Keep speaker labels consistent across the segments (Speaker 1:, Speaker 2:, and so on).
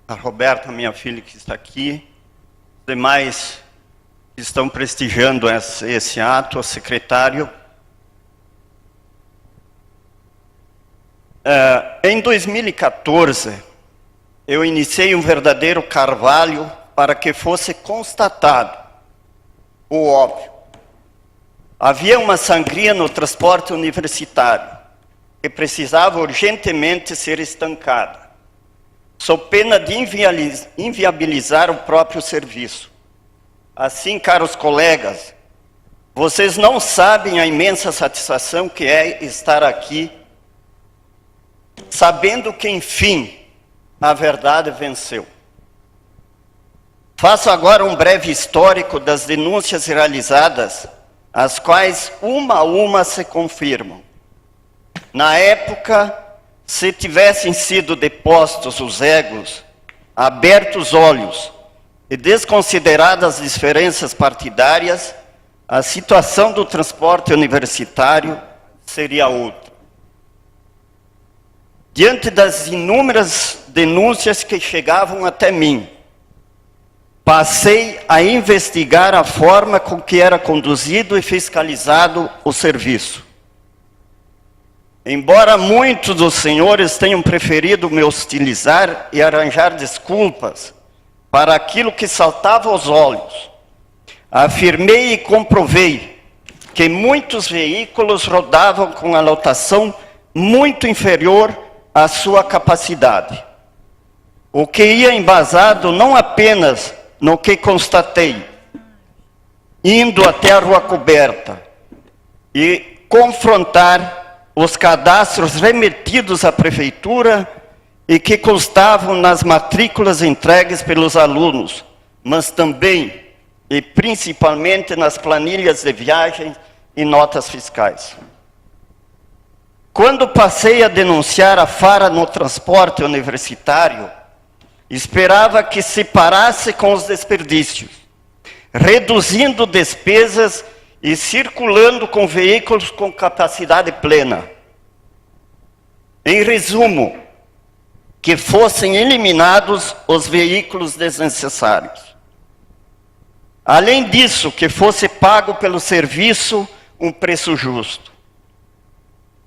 Speaker 1: a Roberta, minha filha, que está aqui, os demais que estão prestigiando esse ato, o secretário. Em 2014, eu iniciei um verdadeiro carvalho para que fosse constatado o óbvio. Havia uma sangria no transporte universitário que precisava urgentemente ser estancada, sob pena de inviabilizar o próprio serviço. Assim, caros colegas, vocês não sabem a imensa satisfação que é estar aqui, sabendo que, enfim, a verdade venceu. Faço agora um breve histórico das denúncias realizadas, as quais, uma a uma, se confirmam. Na época, se tivessem sido depostos os egos, abertos os olhos e desconsideradas as diferenças partidárias, a situação do transporte universitário seria outra. Diante das inúmeras denúncias que chegavam até mim, passei a investigar a forma com que era conduzido e fiscalizado o serviço. Embora muitos dos senhores tenham preferido me hostilizar e arranjar desculpas para aquilo que saltava aos olhos, afirmei e comprovei que muitos veículos rodavam com a lotação muito inferior à sua capacidade, o que ia embasado não apenas no que constatei, indo até a Rua Coberta e confrontar os cadastros remetidos à prefeitura e que constavam nas matrículas entregues pelos alunos, mas também e principalmente nas planilhas de viagem e notas fiscais. Quando passei a denunciar a falha no transporte universitário, esperava que se parasse com os desperdícios, reduzindo despesas e circulando com veículos com capacidade plena. Em resumo, que fossem eliminados os veículos desnecessários. Além disso, que fosse pago pelo serviço um preço justo.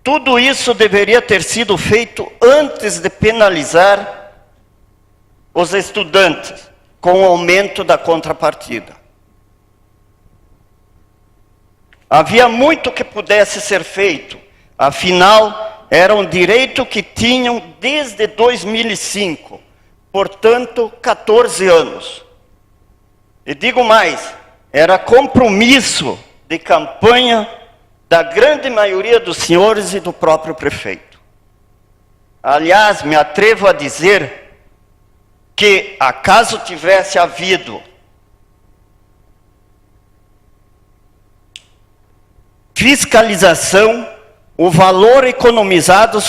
Speaker 1: Tudo isso deveria ter sido feito antes de penalizar os estudantes com o aumento da contrapartida. Havia muito que pudesse ser feito, afinal, era um direito que tinham desde 2005, portanto, 14 anos. E digo mais, era compromisso de campanha da grande maioria dos senhores e do próprio prefeito. Aliás, me atrevo a dizer que, acaso tivesse havido fiscalização, o valor economizado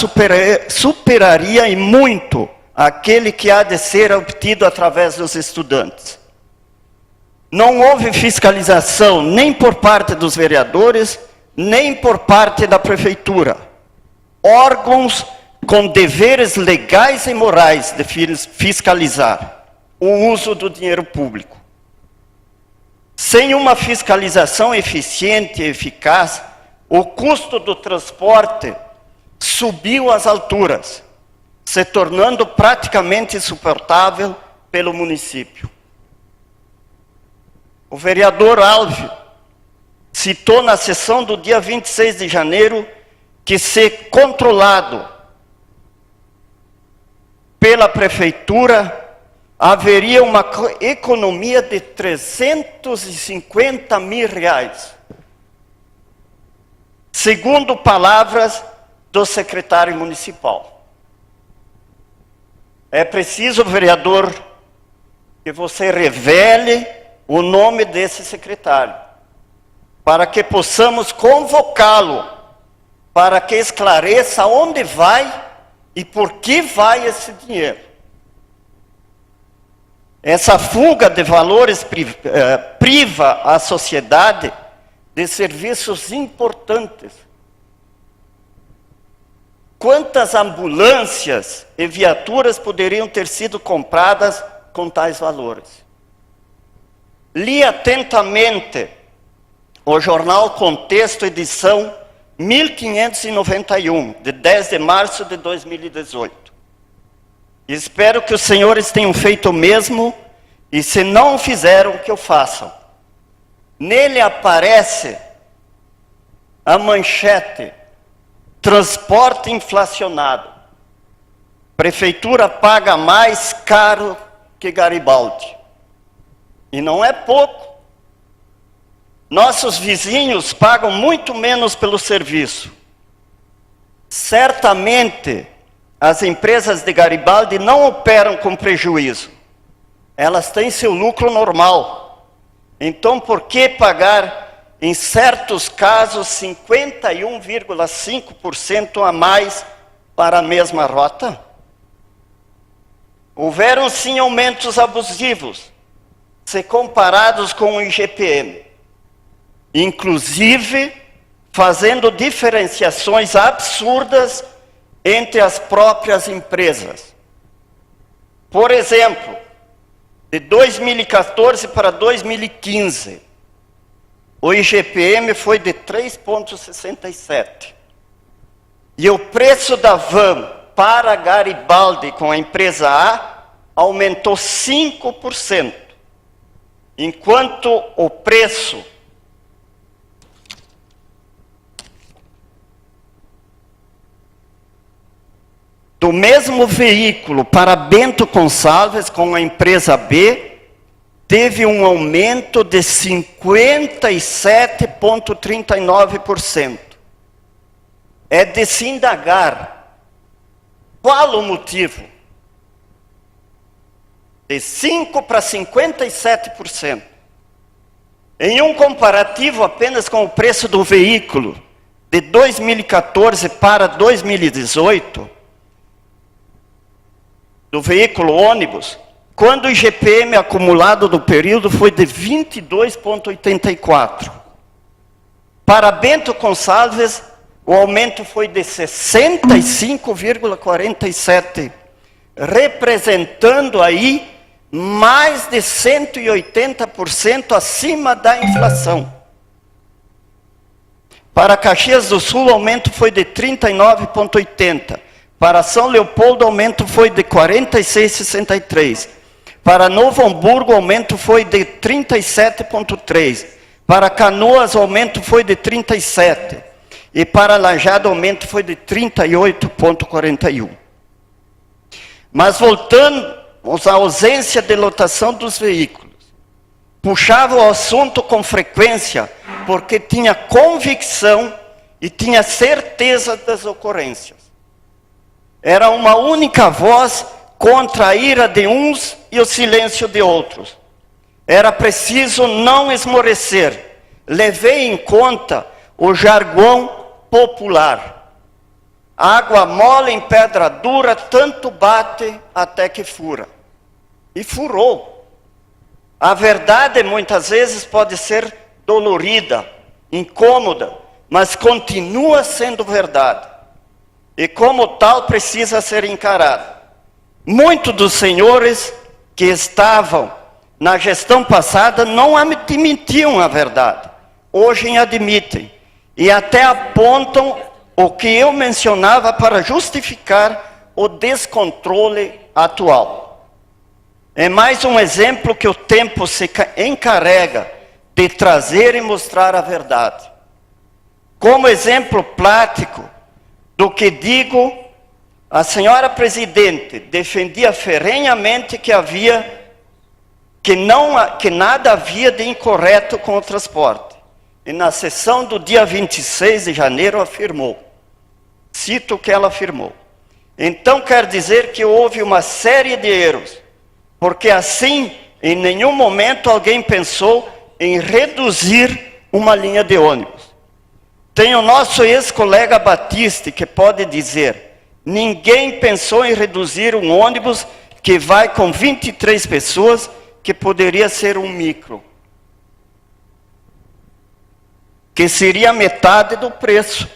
Speaker 1: superaria em muito aquele que há de ser obtido através dos estudantes. Não houve fiscalização nem por parte dos vereadores, nem por parte da prefeitura. Órgãos com deveres legais e morais de fiscalizar o uso do dinheiro público. Sem uma fiscalização eficiente e eficaz, o custo do transporte subiu às alturas, se tornando praticamente insuportável pelo município. O vereador Alvio citou na sessão do dia 26 de janeiro que, se controlado pela prefeitura, haveria uma economia de 350 mil reais. Segundo palavras do secretário municipal. É preciso, vereador, que você revele o nome desse secretário, para que possamos convocá-lo, para que esclareça onde vai e por que vai esse dinheiro. Essa fuga de valores priva a sociedade de serviços importantes. Quantas ambulâncias e viaturas poderiam ter sido compradas com tais valores? Li atentamente o jornal Contexto, edição 1591, de 10 de março de 2018. Espero que os senhores tenham feito o mesmo, e se não fizeram, que o façam. Nele aparece a manchete: transporte inflacionado. Prefeitura paga mais caro que Garibaldi. E não é pouco. Nossos vizinhos pagam muito menos pelo serviço. Certamente, as empresas de Garibaldi não operam com prejuízo. Elas têm seu lucro normal. Então, por que pagar, em certos casos, 51,5% a mais para a mesma rota? Houveram sim aumentos abusivos, se comparados com o IGPM, inclusive fazendo diferenciações absurdas entre as próprias empresas. Por exemplo, de 2014 para 2015, o IGPM foi de 3,67. E o preço da van para Garibaldi com a empresa A aumentou 5%, enquanto o preço do mesmo veículo para Bento Gonçalves com a empresa B teve um aumento de 57,39%. É de se indagar qual o motivo de 5% para 57%. Em um comparativo apenas com o preço do veículo de 2014 para 2018, do veículo ônibus, quando o IGPM acumulado do período foi de 22,84. Para Bento Gonçalves, o aumento foi de 65,47, representando aí mais de 180% acima da inflação. Para Caxias do Sul, o aumento foi de 39,80. Para São Leopoldo, o aumento foi de 46,63. Para Novo Hamburgo, o aumento foi de 37,3. Para Canoas, o aumento foi de 37. E para Lajeado, o aumento foi de 38,41. Mas voltamos à ausência de lotação dos veículos. Puxava o assunto com frequência, porque tinha convicção e tinha certeza das ocorrências. Era uma única voz contra a ira de uns e o silêncio de outros. Era preciso não esmorecer. Levei em conta o jargão popular. Água mole em pedra dura, tanto bate até que fura. E furou. A verdade muitas vezes pode ser dolorida, incômoda, mas continua sendo verdade. E como tal precisa ser encarada. Muitos dos senhores que estavam na gestão passada não admitiam a verdade. Hoje admitem. E até apontam o que eu mencionava para justificar o descontrole atual. É mais um exemplo que o tempo se encarrega de trazer e mostrar a verdade. Como exemplo prático do que digo, a senhora presidente defendia ferrenhamente que nada havia de incorreto com o transporte. E na sessão do dia 26 de janeiro afirmou, cito o que ela afirmou: então quer dizer que houve uma série de erros, porque assim em nenhum momento alguém pensou em reduzir uma linha de ônibus. Tem o nosso ex-colega Batiste que pode dizer: ninguém pensou em reduzir um ônibus que vai com 23 pessoas, que poderia ser um micro, que seria metade do preço.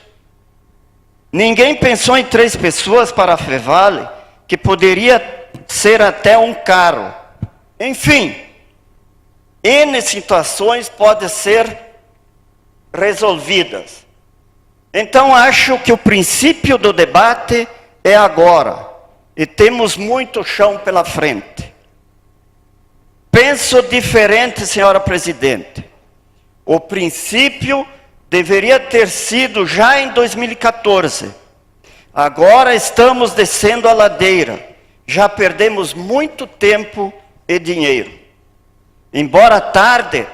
Speaker 1: Ninguém pensou em 3 pessoas para a Fevale, que poderia ser até um carro. Enfim, N situações podem ser resolvidas. Então, acho que o princípio do debate é agora. E temos muito chão pela frente. Penso diferente, senhora presidente. O princípio deveria ter sido já em 2014. Agora estamos descendo a ladeira. Já perdemos muito tempo e dinheiro. Embora tarde,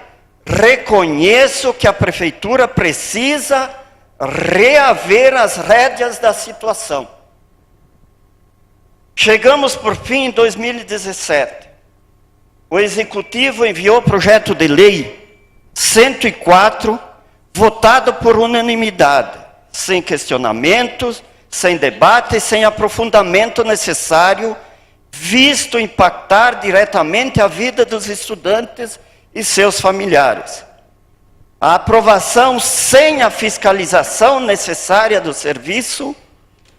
Speaker 1: reconheço que a prefeitura precisa reaver as rédeas da situação. Chegamos por fim em 2017. O Executivo enviou o projeto de lei 104, votado por unanimidade, sem questionamentos, sem debate, sem aprofundamento necessário, visto impactar diretamente a vida dos estudantes e seus familiares. A aprovação sem a fiscalização necessária do serviço,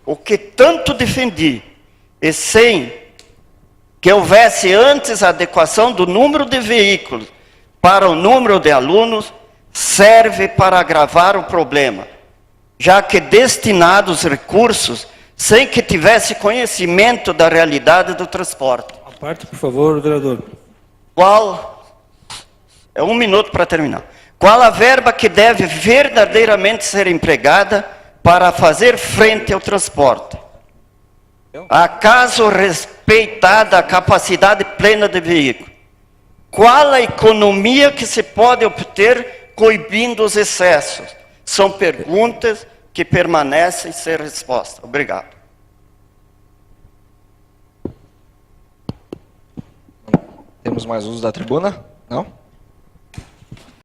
Speaker 1: o que tanto defendi, e sem que houvesse antes a adequação do número de veículos para o número de alunos, serve para agravar o problema, já que destinados recursos sem que tivesse conhecimento da realidade do transporte.
Speaker 2: A parte, por favor, vereador.
Speaker 1: É 1 minuto para terminar. Qual a verba que deve verdadeiramente ser empregada para fazer frente ao transporte? Acaso respeitada a capacidade plena de veículo? Qual a economia que se pode obter coibindo os excessos? São perguntas que permanecem sem resposta. Obrigado.
Speaker 3: Temos mais uso da tribuna? Não?